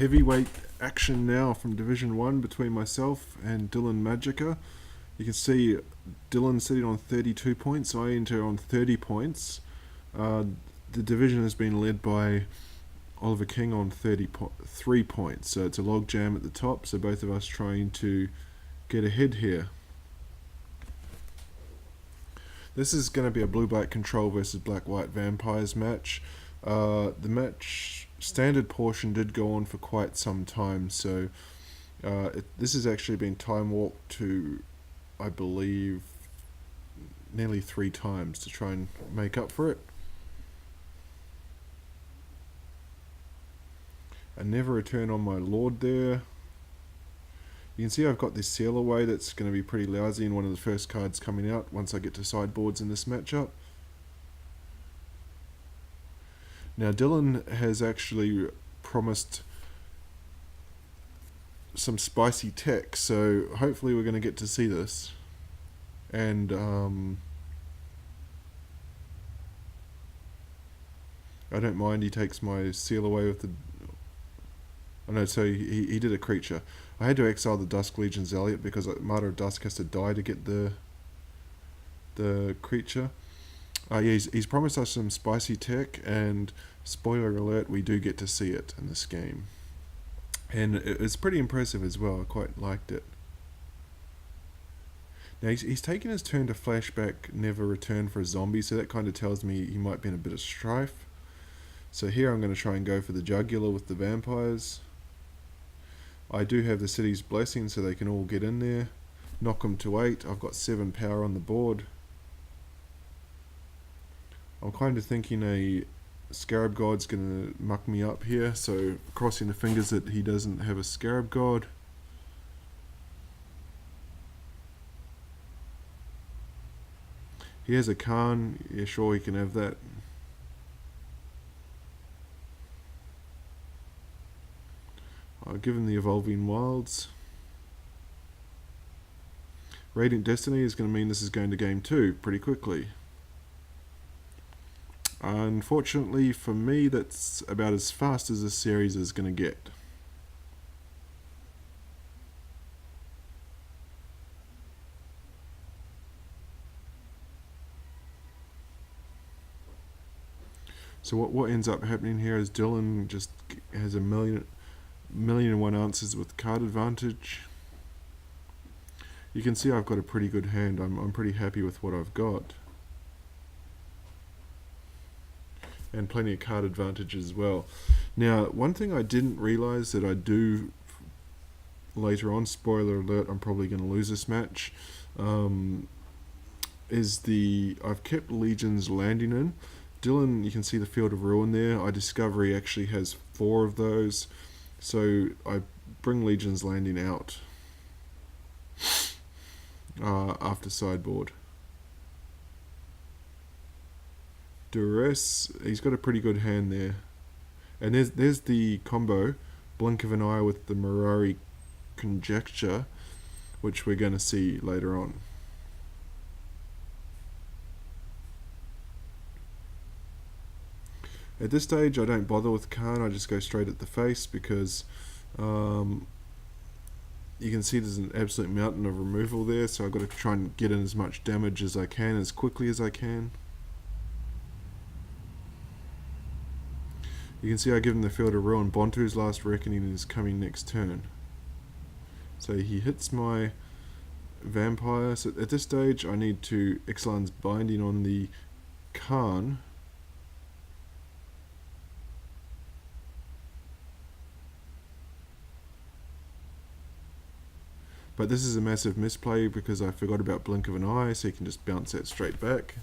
heavyweight action now from Division 1 between myself and Dylan Magika. You can see Dylan sitting on 32 points, I enter on 30 points. The division has been led by Oliver King on 33 points, so it's a log jam at the top, so both of us trying to get ahead here. This is going to be a blue-black control versus black-white vampires match. The match standard portion did go on for quite some time, so this has actually been time warped to, I believe, nearly 3 times to try and make up for it. A never return on my lord there. You can see I've got this seal away that's going to be pretty lousy in one of the first cards coming out once I get to sideboards in this matchup. Now Dylan has actually promised some spicy tech, so hopefully we're going to get to see this. And I don't mind he takes my seal away with the... Oh no, so he did a creature. I had to exile the Dusk Legion Zealot because Martyr of Dusk has to die to get the creature. Yeah, he's promised us some spicy tech, and spoiler alert, we do get to see it in this game. And it's pretty impressive as well, I quite liked it. Now he's taken his turn to flashback never return for a zombie, so that kind of tells me he might be in a bit of strife. So here I'm going to try and go for the jugular with the vampires. I do have the city's blessing, so they can all get in there. Knock them to 8. I've got 7 power on the board. I'm kind of thinking a Scarab God's going to muck me up here, so crossing the fingers that he doesn't have a Scarab God. He has a Khan. Yeah, sure, he can have that. I'll give him the Evolving Wilds. Radiant Destiny is going to mean this is going to game 2 pretty quickly. Unfortunately for me, that's about as fast as this series is going to get. So what ends up happening here is Dylan just has a million and one answers with card advantage. You can see I've got a pretty good hand. I'm pretty happy with what I've got. And plenty of card advantage as well. Now, one thing I didn't realize that I do later on, spoiler alert, I'm probably going to lose this match, is I've kept Legions landing in. Dylan, you can see the Field of Ruin there. I discover he actually has 4 of those. So I bring Legion's Landing out after sideboard. Duress, he's got a pretty good hand there. And there's the combo, Blink of an Eye with the Mirari Conjecture, which we're going to see later on. At this stage I don't bother with Khan, I just go straight at the face because you can see there's an absolute mountain of removal there, so I've got to try and get in as much damage as I can, as quickly as I can. You can see I give him the Field of Ruin. Bontu's Last Reckoning is coming next turn. So he hits my vampire, so at this stage I need to Ixalan's Binding on the Khan. But this is a massive misplay because I forgot about Blink of an Eye, so you can just bounce that straight back.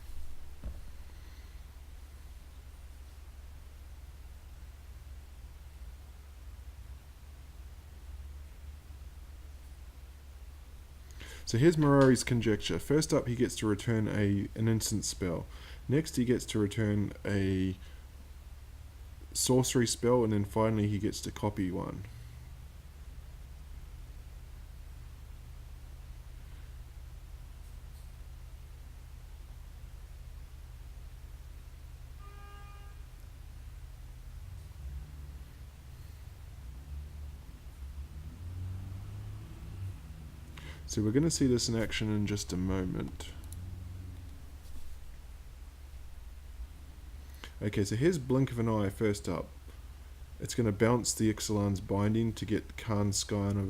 So here's Mirari's Conjecture. First up, he gets to return an instant spell. Next, he gets to return a sorcery spell, and then finally he gets to copy one. So we're going to see this in action in just a moment. Okay, so here's Blink of an Eye first up. It's going to bounce the Ixalan's Binding to get Khan's Scion of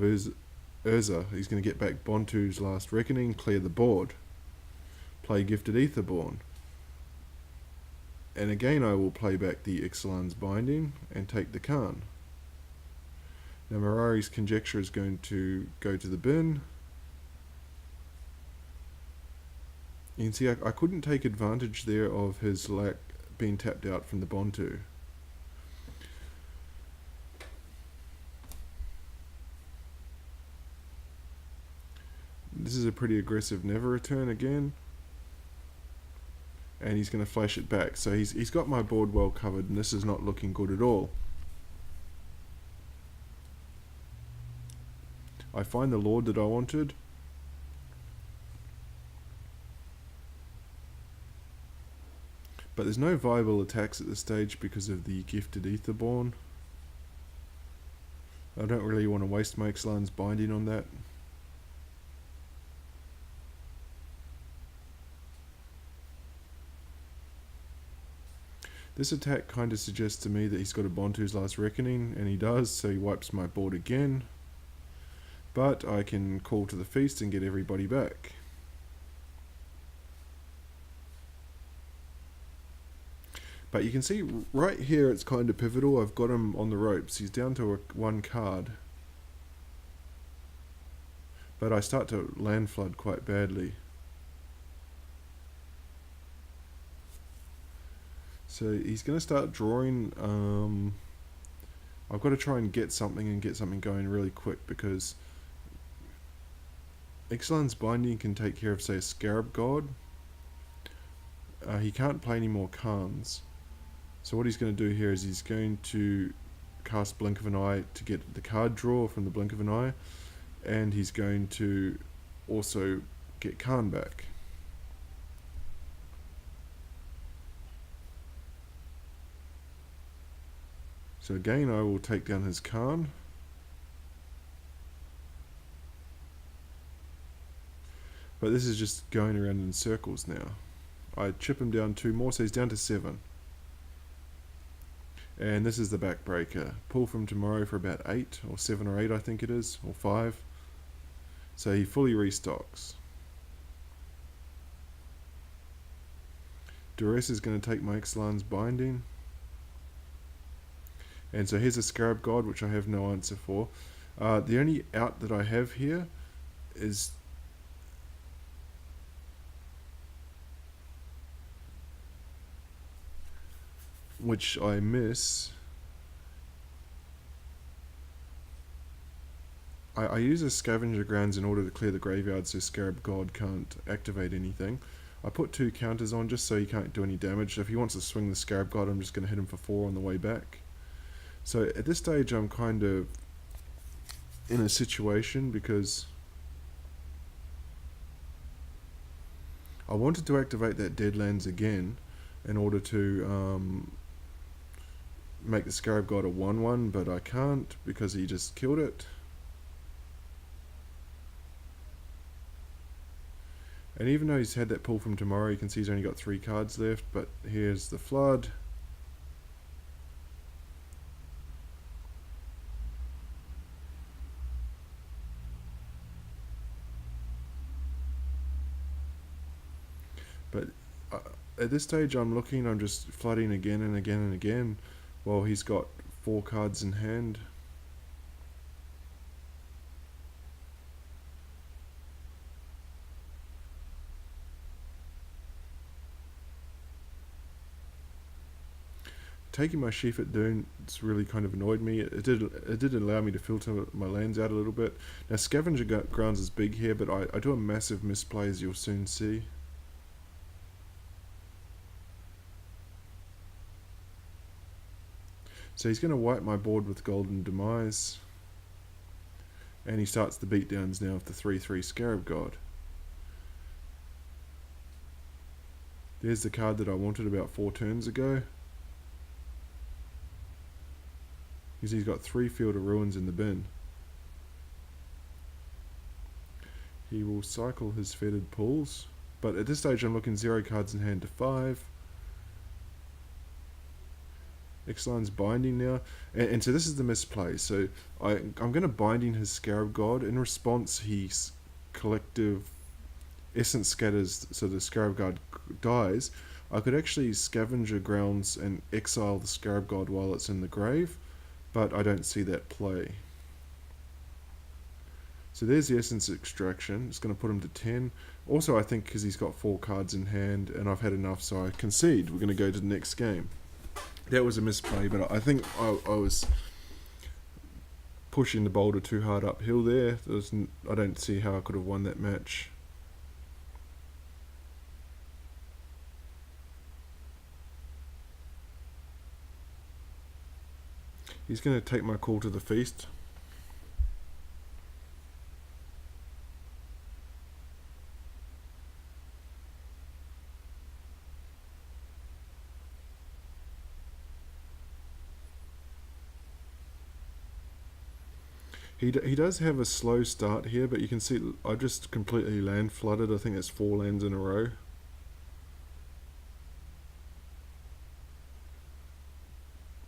Urza. He's going to get back Bontu's Last Reckoning, clear the board. Play Gifted Aetherborn. And again I will play back the Ixalan's Binding and take the Khan. Now Mirari's Conjecture is going to go to the bin. You can see I couldn't take advantage there of his lack being tapped out from the Bontu. This is a pretty aggressive Never Return again. And he's going to flash it back. So he's got my board well covered, and this is not looking good at all. I find the Lord that I wanted. But there's no viable attacks at this stage because of the Gifted Aetherborn. I don't really want to waste my Ixalan's Binding on that. This attack kind of suggests to me that he's got a Bontu's Last Reckoning, and he does, so he wipes my board again. But I can call to the feast and get everybody back. But you can see right here it's kind of pivotal. I've got him on the ropes. He's down to one card. But I start to land flood quite badly. So he's going to start drawing. I've got to try and get something going really quick, because Ixalan's Binding can take care of, say, a Scarab God. He can't play any more Khans. So what he's going to do here is he's going to cast Blink of an Eye to get the card draw from the Blink of an Eye, and he's going to also get Khan back. So again I will take down his Khan. But this is just going around in circles now. I chip him down 2 more, so he's down to 7. And this is the backbreaker. Pull from tomorrow for about 8, or 7 or 8 I think it is, or 5. So he fully restocks. Duress is going to take my Ixalan's Binding. And so here's a Scarab God, which I have no answer for. The only out that I have here is which I miss. I use a Scavenger Grounds in order to clear the graveyard so Scarab God can't activate anything. I put 2 counters on just so he can't do any damage. So if he wants to swing the Scarab God, I'm just going to hit him for 4 on the way back. So at this stage I'm kind of in a situation because I wanted to activate that Deadlands again in order to make the Scarab God a 1/1, but I can't because he just killed it. And even though he's had that pull from tomorrow, you can see he's only got 3 cards left, but here's the Flood. But at this stage I'm just flooding again and again and again while he's got 4 cards in hand. Taking my Sheaf at Dune, it's really kind of annoyed me. It did allow me to filter my lands out a little bit. Now Scavenger Grounds is big here, but I do a massive misplay, as you'll soon see. So he's going to wipe my board with Golden Demise. And he starts the beatdowns now of the 3/3 Scarab God. There's the card that I wanted about 4 turns ago. He's got 3 Field of Ruins in the bin. He will cycle his fetid pools, but at this stage I'm looking 0 cards in hand to 5. X-Line's binding now, and so this is the misplay. So I'm going to binding his Scarab God. In response, he's collective essence scatters, so the Scarab God dies. I could actually scavenger grounds and exile the Scarab God while it's in the grave, but I don't see that play. So there's the essence extraction. It's going to put him to 10. Also, I think because he's got 4 cards in hand and I've had enough, so I concede. We're going to go to the next game. That was a misplay, but I think I was pushing the boulder too hard uphill there. I don't see how I could have won that match. He's going to take my call to the feast. He does have a slow start here, but you can see I just completely land flooded. I think that's 4 lands in a row.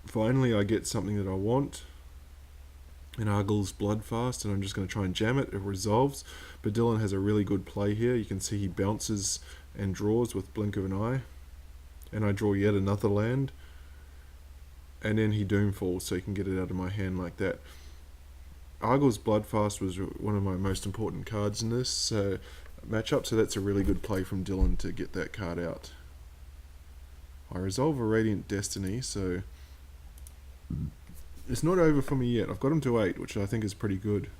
Finally, I get something that I want. And Argyll's Bloodfast, and I'm just going to try and jam it. It resolves, but Dylan has a really good play here. You can see he bounces and draws with blink of an eye. And I draw yet another land. And then he Doomfalls, so he can get it out of my hand like that. Argyll's Bloodfast was one of my most important cards in this matchup, so that's a really good play from Dylan to get that card out. I resolve a Radiant Destiny, so it's not over for me yet. I've got him to 8, which I think is pretty good.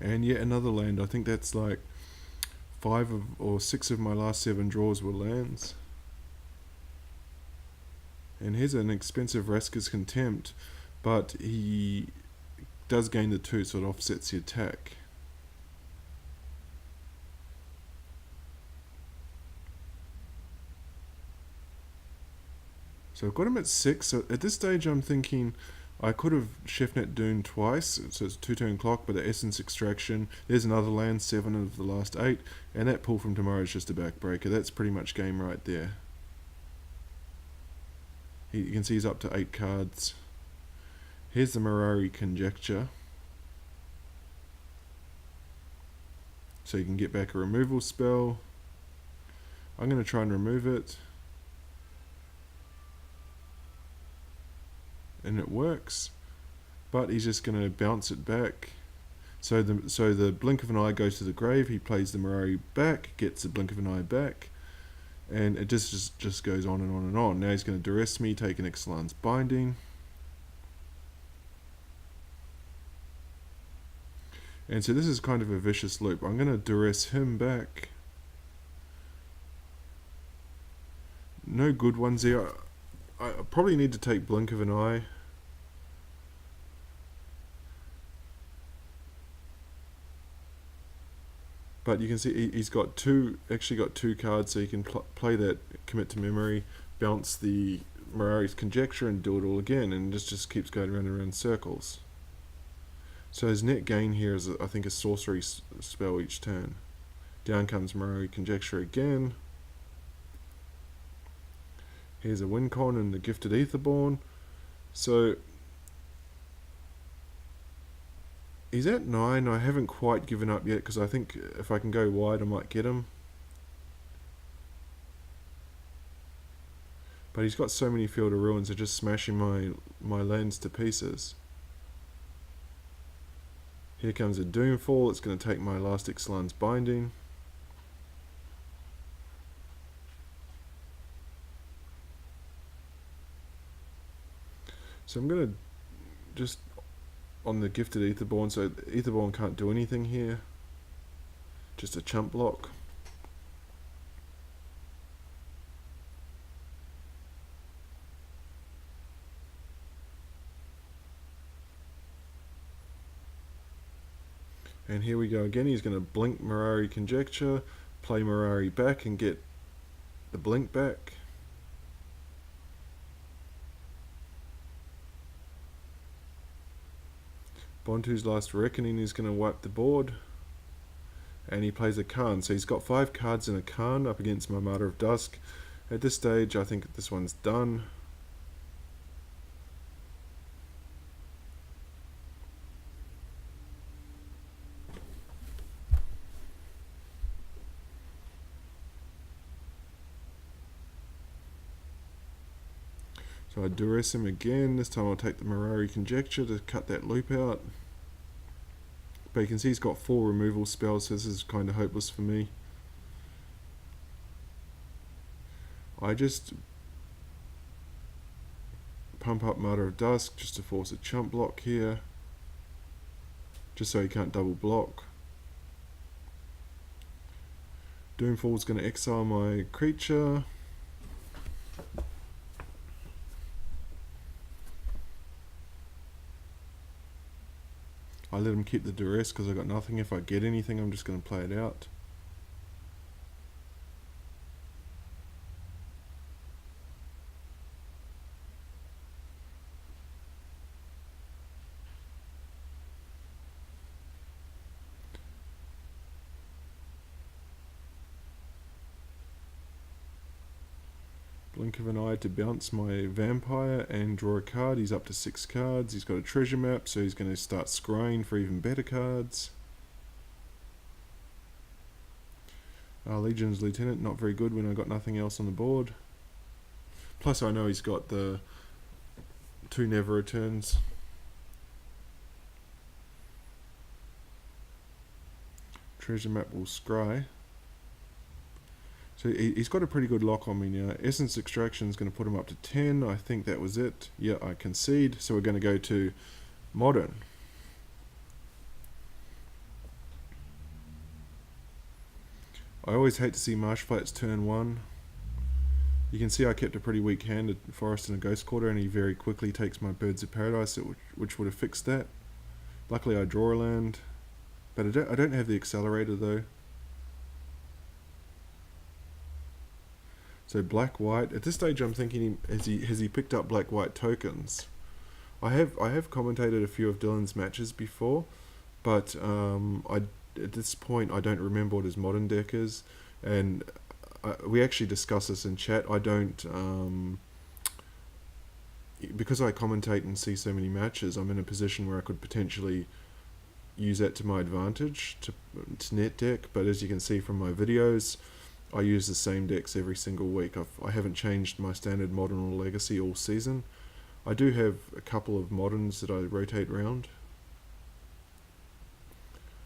And yet another land. I think that's like 5 or 6 of my last 7 draws were lands. And here's an expensive Raskar's Contempt, but he does gain the 2, so it offsets the attack. So I've got him at 6. So at this stage I'm thinking I could have Chefnet Dune twice, so it's a 2-turn clock, but the Essence Extraction, there's another land, 7 of the last 8, and that pull from tomorrow is just a backbreaker. That's pretty much game right there. You can see he's up to 8 cards. Here's the Mirari Conjecture. So you can get back a removal spell. I'm going to try and remove it. And it works, but he's just going to bounce it back. So the Blink of an Eye goes to the grave. He plays the Mirari back, gets the Blink of an Eye back, and it just goes on and on and on. Now he's going to duress me, take an Ixalan's Binding, and so this is kind of a vicious loop. I'm going to duress him back. No good ones there. I probably need to take Blink of an Eye. But you can see he's got actually got 2 cards, so you can play that Commit to Memory, bounce the Mirari's Conjecture, and do it all again, and just keeps going around and around in circles. So his net gain here is, I think, a sorcery spell each turn. Down comes Mirari Conjecture again. Here's a Wincon and the Gifted Aetherborn. So he's at 9. I haven't quite given up yet because I think if I can go wide I might get him. But he's got so many Field of Ruins, they're just smashing my lands to pieces. Here comes a Doomfall. It's going to take my last Ixalan's Binding. So I'm going to just on the Gifted Aetherborn, so Aetherborn can't do anything here. Just a chump block. And here we go again. He's going to blink Mirari Conjecture, play Mirari back and get the blink back. Bontu's Last Reckoning is going to wipe the board. And he plays a Khan. So he's got 5 cards in a Khan up against my Martyr of Dusk. At this stage, I think this one's done. So I duress him again. This time I'll take the Mirari Conjecture to cut that loop out. But you can see he's got 4 removal spells, so this is kind of hopeless for me. I just pump up Martyr of Dusk just to force a chump block here. Just so he can't double block. Doomfall's going to exile my creature. I let him keep the duress because I got nothing. If I get anything, I'm just going to play it out. Blink of an eye to bounce my vampire and draw a card. He's up to 6 cards. He's got a treasure map, so he's going to start scrying for even better cards. Legion's Lieutenant, not very good when I got nothing else on the board. Plus I know he's got the 2 Never Returns. Treasure map will scry. So he's got a pretty good lock on me now. Essence Extraction is going to put him up to 10. I think that was it. Yeah, I concede. So we're going to go to Modern. I always hate to see Marshflat's turn 1. You can see I kept a pretty weak hand at Forest and a Ghost Quarter, and he very quickly takes my Birds of Paradise, which would have fixed that. Luckily I draw a land, but I don't have the Accelerator though. So black-white. At this stage, I'm thinking, has he picked up black-white tokens? I have commentated a few of Dylan's matches before, but at this point I don't remember what his modern deck is, and we actually discuss this in chat. I don't because I commentate and see so many matches. I'm in a position where I could potentially use that to my advantage to net deck. But as you can see from my videos, I use the same decks every single week. I haven't changed my standard modern or legacy all season. I do have a couple of moderns that I rotate around.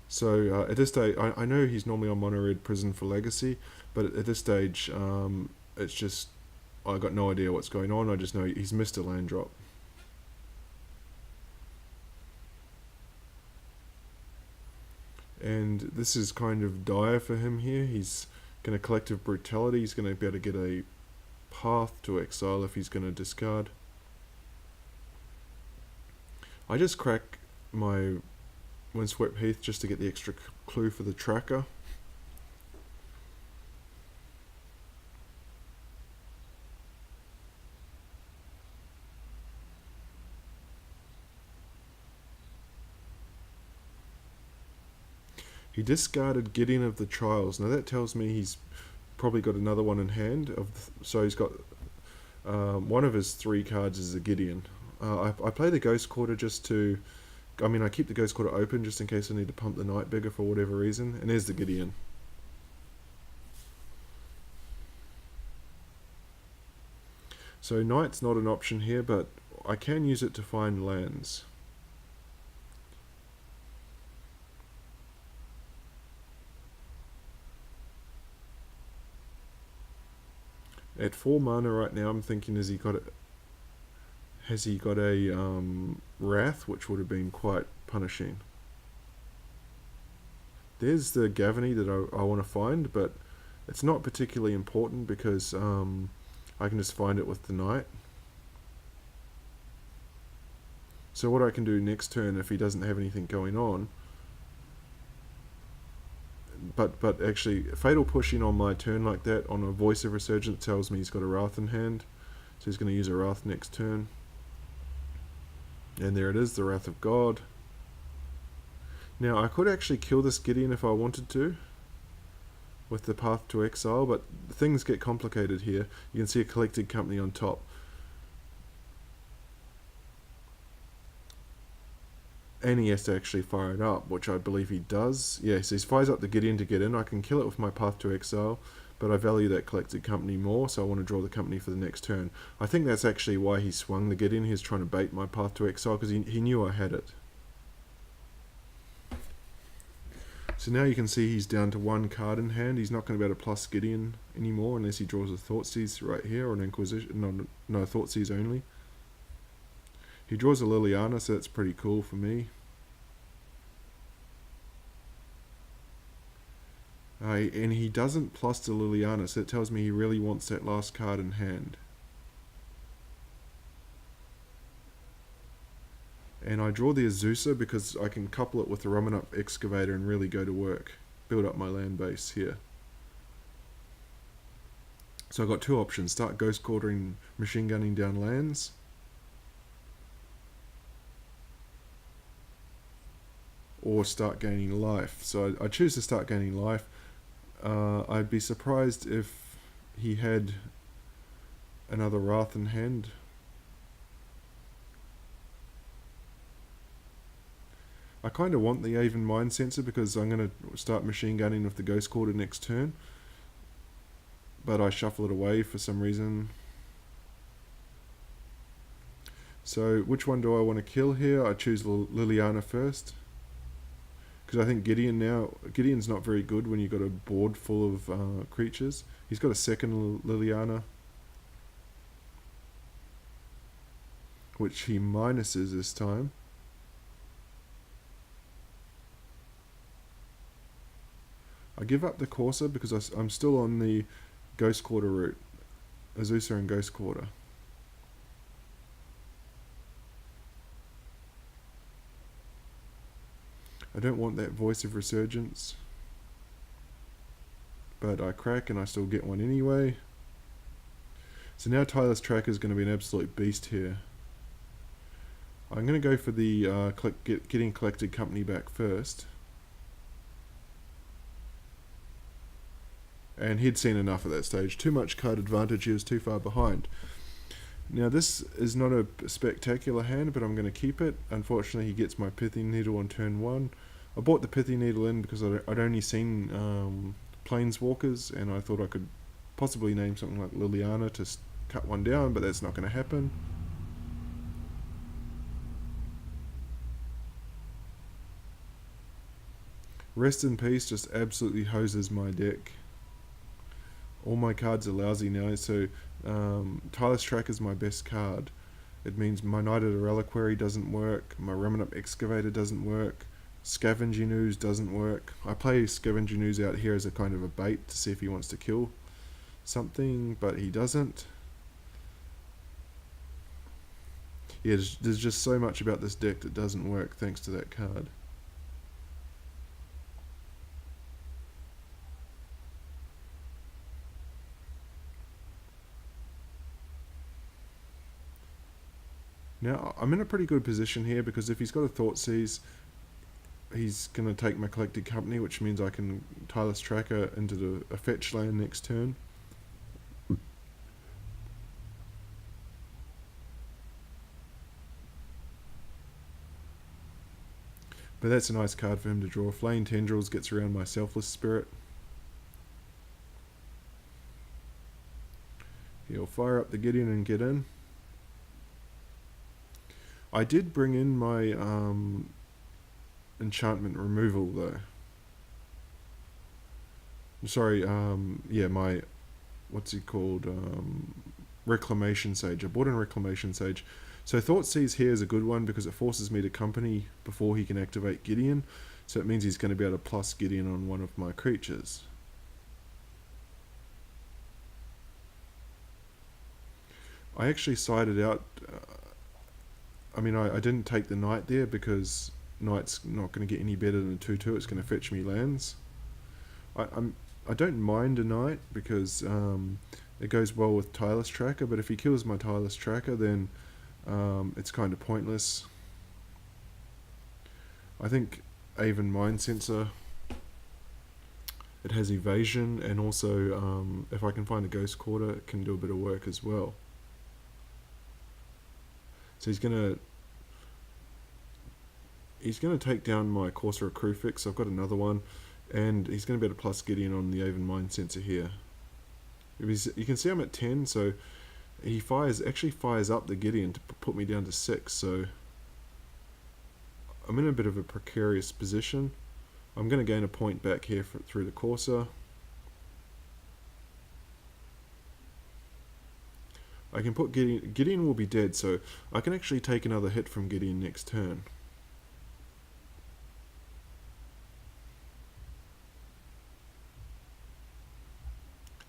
So at this stage, I know he's normally on mono red prison for legacy, but at this stage, it's just I got no idea what's going on. I just know he's missed a land drop. And this is kind of dire for him here. He's going to Collective Brutality. He's going to be able to get a path to exile if he's going to discard. I just crack my Windswept Heath just to get the extra clue for the tracker. He discarded Gideon of the Trials. Now that tells me he's probably got another one in hand. So he's got one of his 3 cards is a Gideon. I play the Ghost Quarter just to... I keep the Ghost Quarter open just in case I need to pump the Night bigger for whatever reason. And there's the Gideon. So Night's not an option here, but I can use it to find lands. At 4 mana right now, I'm thinking, has he got a Wrath, which would have been quite punishing. There's the Gavany that I want to find, but it's not particularly important because I can just find it with the Knight. So what I can do next turn, if he doesn't have anything going on, but actually, Fatal pushing on my turn like that on a Voice of Resurgence tells me he's got a Wrath in hand. So he's going to use a Wrath next turn. And there it is, the Wrath of God. Now, I could actually kill this Gideon if I wanted to, with the Path to Exile, but things get complicated here. You can see a Collected Company on top. And he has to actually fire it up, which I believe he does. Yeah, so he fires up the Gideon to get in. I can kill it with my Path to Exile, but I value that Collected Company more, so I want to draw the company for the next turn. I think that's actually why he swung the Gideon. He was trying to bait my Path to Exile, because he knew I had it. So now you can see he's down to 1 card in hand. He's not going to be able to plus Gideon anymore unless he draws a Thoughtseize right here, or an Inquisition. No, Thoughtseize only. He draws a Liliana, so that's pretty cool for me. And he doesn't plus the Liliana, so it tells me he really wants that last card in hand. And I draw the Azusa because I can couple it with the Rumming-Up Excavator and really go to work. Build up my land base here. So I've got 2 options. Start Ghost Quartering, machine gunning down lands. Or start gaining life. So I choose to start gaining life. I'd be surprised if he had another Wrath in hand. I kind of want the Aven Mind Sensor because I'm going to start machine gunning with the Ghost Quarter next turn. But I shuffle it away for some reason. So which one do I want to kill here? I choose Liliana first. Because I think Gideon's not very good when you've got a board full of creatures. He's got a second Liliana, which he minuses this time. I give up the Corsair because I'm still on the Ghost Quarter route. Azusa and Ghost Quarter. I don't want that Voice of Resurgence, but I crack and I still get one anyway. So now Tireless Tracker is going to be an absolute beast here. I'm going to go for the getting Collected Company back first. And he'd seen enough at that stage. Too much card advantage, he was too far behind. Now this is not a spectacular hand, but I'm going to keep it. Unfortunately, he gets my Pithy Needle on turn 1. I bought the Pithy Needle in because I'd only seen Planeswalkers, and I thought I could possibly name something like Liliana to cut one down, but that's not going to happen. Rest in Peace just absolutely hoses my deck. All my cards are lousy now, so Tireless Tracker is my best card. It means my Knight of the Reliquary doesn't work, my Rumming-Up Excavator doesn't work, Scavenging Ooze doesn't work. I play Scavenging Ooze out here as a kind of a bait to see if he wants to kill something, but he doesn't. Yeah, there's just so much about this deck that doesn't work thanks to that card. Now, I'm in a pretty good position here because if he's got a Thoughtseize, he's going to take my Collected Company, which means I can Tireless Tracker into a fetch land next turn. But that's a nice card for him to draw. Flaying Tendrils gets around my Selfless Spirit. He'll fire up the Gideon and get in. I did bring in my enchantment removal though. I'm sorry, yeah, my, what's it called, Reclamation Sage. I bought in Reclamation Sage. So Thoughtseize here is a good one because it forces me to company before he can activate Gideon. So it means he's going to be able to plus Gideon on one of my creatures. I actually sided out, I mean, I didn't take the Knight there because Knight's not going to get any better than 2/2. It's going to fetch me lands. I don't mind a knight because it goes well with tireless tracker, but if he kills my tireless tracker, then it's kind of pointless. I think Aven Mind Sensor, it has evasion, and also if I can find a ghost quarter, it can do a bit of work as well. So he's gonna take down my Corsair Crucifix. I've got another one, and he's gonna be able to plus Gideon on the Aven Mind Sensor here. You can see I'm at 10, so he actually fires up the Gideon to put me down to 6. So I'm in a bit of a precarious position. I'm going to gain a point back here through the Corsair. I can put Gideon. Gideon will be dead, so I can actually take another hit from Gideon next turn.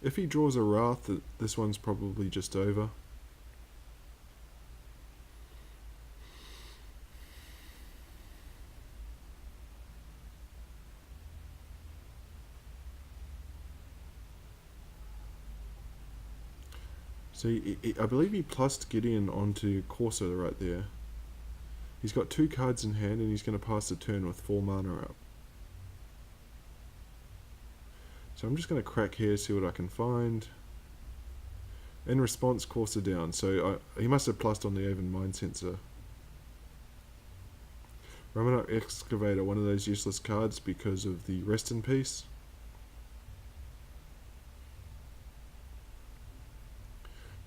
If he draws a Wrath, this one's probably just over. So I believe he plussed Gideon onto Corsair right there. He's got 2 cards in hand, and he's going to pass the turn with 4 mana up. So I'm just going to crack here, see what I can find. In response, Corsair down. So he must have plussed on the Aven Mind Sensor. Reanimator Excavator, one of those useless cards because of the Rest in Peace.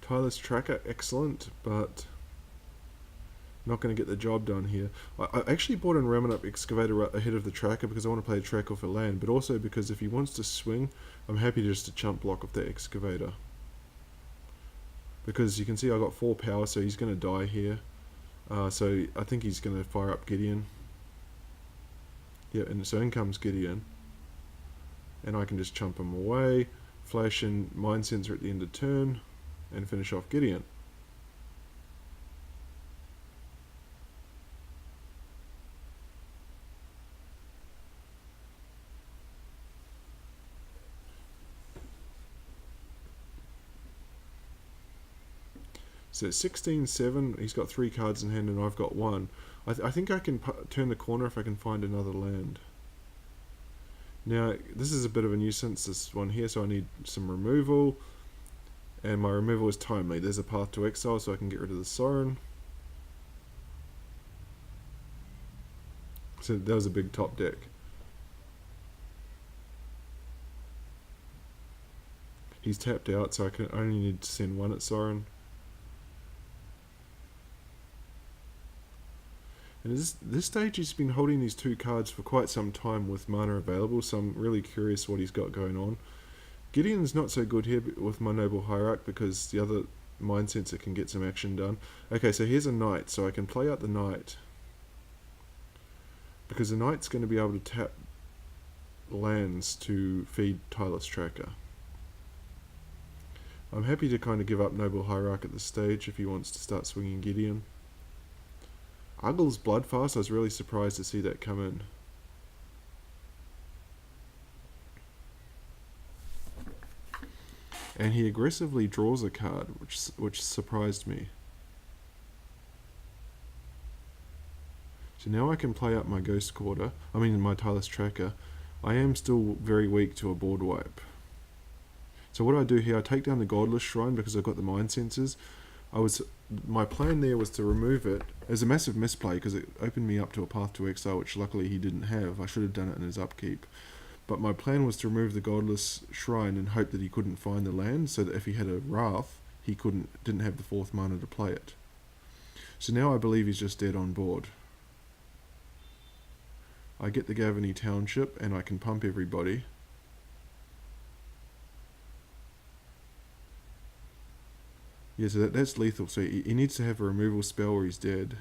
Tireless Tracker, excellent, but not going to get the job done here. I actually bought in Reanimator Excavator ahead of the Tracker because I want to play a tracker for land, but also because if he wants to swing, I'm happy just to chump block off the Excavator. Because you can see I got 4 power, so he's going to die here. So I think he's going to fire up Gideon. Yeah, and so in comes Gideon. And I can just chump him away, flash in Mind Sensor at the end of turn, and finish off Gideon. So 16-7, he's got 3 cards in hand and I've got 1. I think I can turn the corner if I can find another land. Now, this is a bit of a nuisance, this one here, so I need some removal. And my removal is timely. There's a path to exile, so I can get rid of the Sorin. So that was a big top deck. He's tapped out, so I only need to send 1 at Sorin. And this stage he's been holding these 2 cards for quite some time with mana available, so I'm really curious what he's got going on. Gideon's not so good here with my Noble Hierarch because the other Mind Sensor can get some action done. Okay, so here's a Knight, so I can play out the Knight. Because the Knight's going to be able to tap lands to feed Tireless Tracker. I'm happy to kind of give up Noble Hierarch at this stage if he wants to start swinging Gideon. Uggle's Bloodfast, I was really surprised to see that come in. And he aggressively draws a card, which surprised me. So now I can play up my Ghost Quarter, my Tireless Tracker. I am still very weak to a board wipe. So what I do here, I take down the Godless Shrine because I've got the Mind Sensors. My plan there was to remove it. It was a massive misplay because it opened me up to a path to exile, which luckily he didn't have. I should have done it in his upkeep. But my plan was to remove the Godless Shrine and hope that he couldn't find the land, so that if he had a Wrath, he didn't have the 4th mana to play it. So now I believe he's just dead on board. I get the Gavany Township and I can pump everybody. Yeah, so that's lethal. So he needs to have a removal spell or he's dead.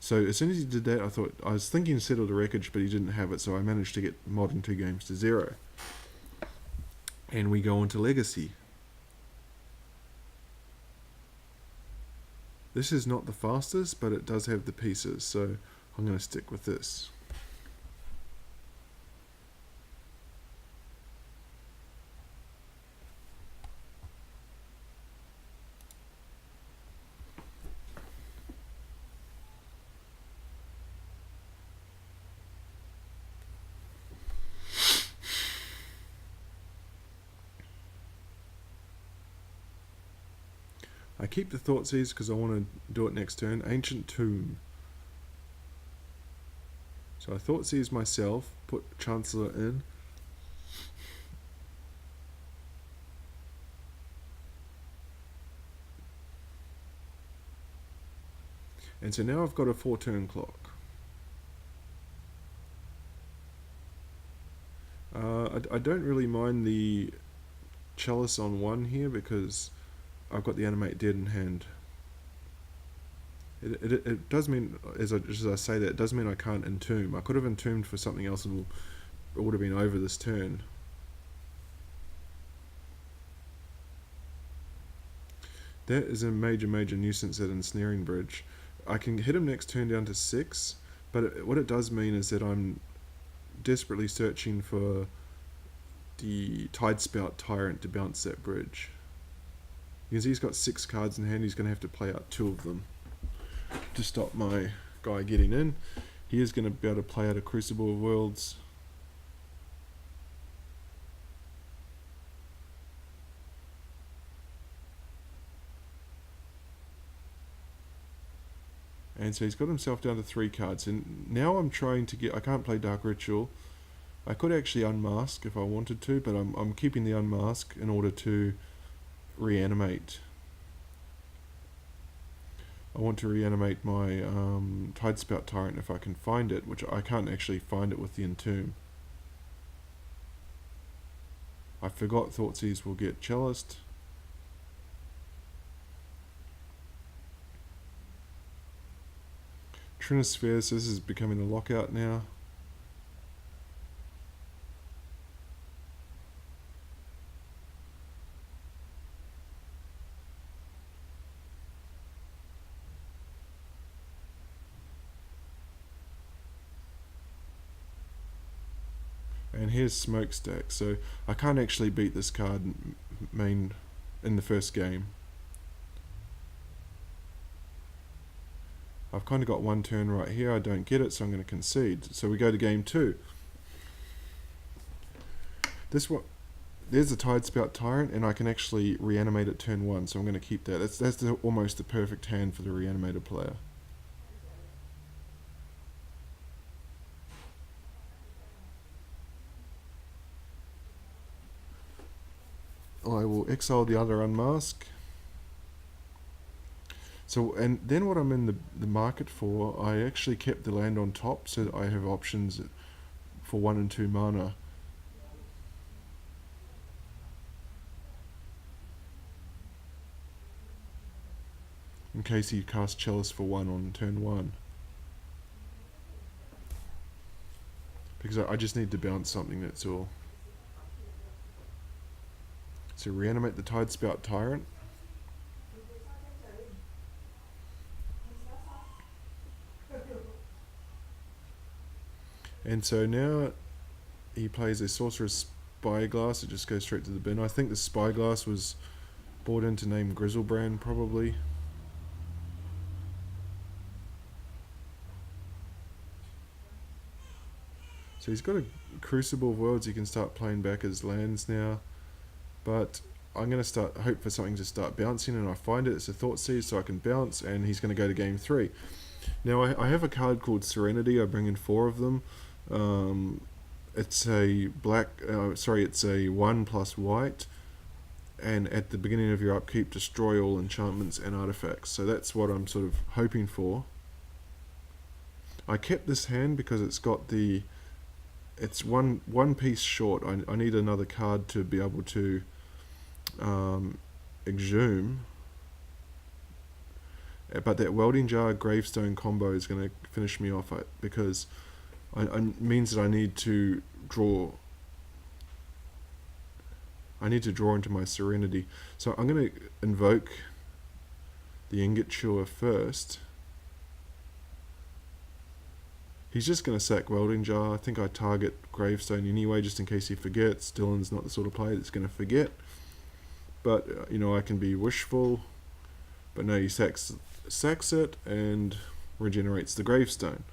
So as soon as he did that, I was thinking Settle the Wreckage, but he didn't have it, so I managed to get Modern 2 games to 0. And we go on to Legacy. This is not the fastest, but it does have the pieces, so I'm going to stick with this. I keep the Thoughtseize because I want to do it next turn. Ancient Tomb. So I Thoughtseize myself, put Chancellor in. And so now I've got a 4-turn clock. I don't really mind the Chalice on 1 here because I've got the Animate Dead in hand. It does mean, as I say that, it does mean I can't Entomb. I could have Entombed for something else and it would have been over this turn. That is a major nuisance, that Ensnaring Bridge. I can hit him next turn down to 6, but what it does mean is that I'm desperately searching for the Tidespout Tyrant to bounce that bridge. You can see he's got 6 cards in hand, he's going to have to play out 2 of them to stop my guy getting in. He is going to be able to play out a Crucible of Worlds. And so he's got himself down to 3 cards, and now I'm trying to get, I can't play Dark Ritual. I could actually unmask if I wanted to, but I'm keeping the unmask in order to reanimate. I want to reanimate my Tidespout Tyrant if I can find it, which I can't actually find it with the Entomb. I forgot Thoughtseize will get Chaliced. Trinisphere, so this is becoming a lockout now. And here's Smokestack, so I can't actually beat this card main in the first game. I've kind of got 1 turn right here, I don't get it, so I'm going to concede. So we go to game 2. This one, there's a Tidespout Tyrant, and I can actually reanimate at turn 1, so I'm going to keep that. That's almost the perfect hand for the Reanimator player. I will exile the other Unmask. So, and then what I'm in the market for, I actually kept the land on top so that I have options for 1 and 2 mana. In case he casts Chalice for 1 on turn 1. Because I just need to bounce something, that's all. So reanimate the Tidespout Tyrant. And so now he plays a Sorcerer's Spyglass. It just goes straight to the bin. I think the Spyglass was brought in to name Grizzlebrand, probably. So he's got a Crucible of Worlds. He can start playing back his lands now. But I'm going to hope for something to start bouncing, and I find it. It's a Thoughtseize, so I can bounce, and he's going to go to game 3. Now I have a card called Serenity. I bring in 4 of them. It's a it's a 1+ white, and at the beginning of your upkeep, destroy all enchantments and artifacts. So that's what I'm sort of hoping for. I kept this hand because it's got it's one piece short. I need another card to be able to exhume. But that Welding Jar Gravestone combo is going to finish me off because it means that I need to draw. I need to draw into my Serenity. So I'm going to invoke the Ingot Chewer first. He's just going to sack Welding Jar. I think I target Gravestone anyway, just in case he forgets. Dylan's not the sort of player that's going to forget. But, I can be wishful. But no, he sacks it and regenerates the Gravestone.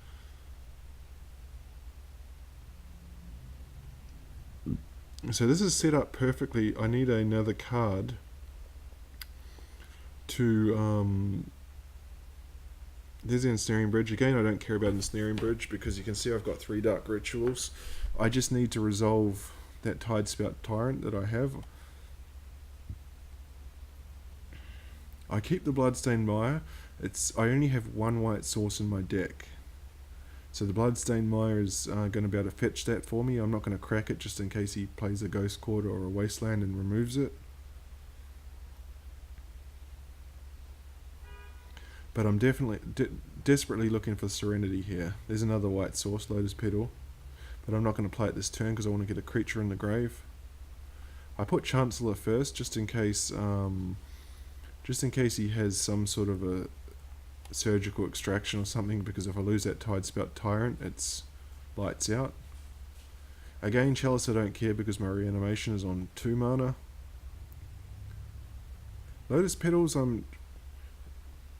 So this is set up perfectly. I need another card to there's the ensnaring bridge. Again, I don't care about ensnaring bridge because you can see I've got 3 dark rituals. I just need to resolve that tide spout tyrant that I have. I keep the bloodstained mire. I only have 1 white source in my deck, so the bloodstained mire is going to be able to fetch that for me. I'm not going to crack it just in case he plays a ghost quarter or a wasteland and removes it. But I'm definitely desperately looking for Serenity here. There's another white source, Lotus Petal, but I'm not going to play it this turn because I want to get a creature in the grave. I put Chancellor first just in case he has some sort of a surgical extraction or something, because if I lose that Tidespout Tyrant, it's lights out. Again, Chalice I don't care because my reanimation is on 2 mana. Lotus Petals,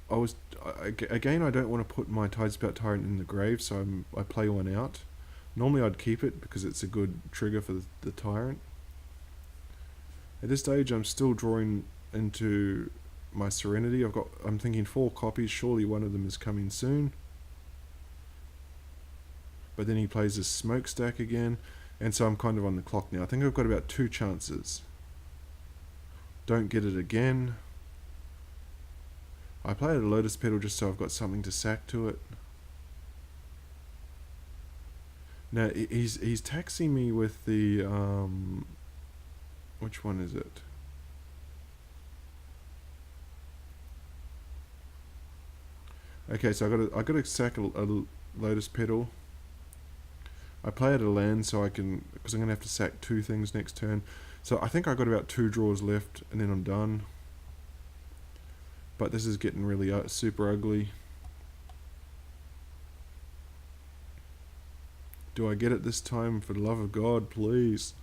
again, I don't want to put my Tidespout Tyrant in the grave, so I play 1 out. Normally I'd keep it because it's a good trigger for the Tyrant. At this stage I'm still drawing into my Serenity. I'm thinking 4 copies, surely one of them is coming soon. But then he plays his Smokestack again, and so I'm kind of on the clock now. I think I've got about 2 chances. Don't get it again. I played a Lotus Petal just so I've got something to sack to it. Now he's taxing me with the which one is it? Okay, so I got to sack a Lotus Petal. I play at a land so I can, because I'm gonna have to sack 2 things next turn. So I think I got about 2 draws left, and then I'm done. But this is getting really super ugly. Do I get it this time? For the love of God, please.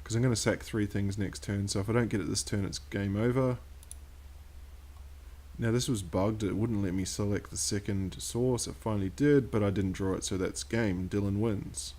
Because I'm going to sack 3 things next turn, so if I don't get it this turn, it's game over. Now this was bugged, it wouldn't let me select the second source. It finally did, but I didn't draw it, so that's game. Dylan wins.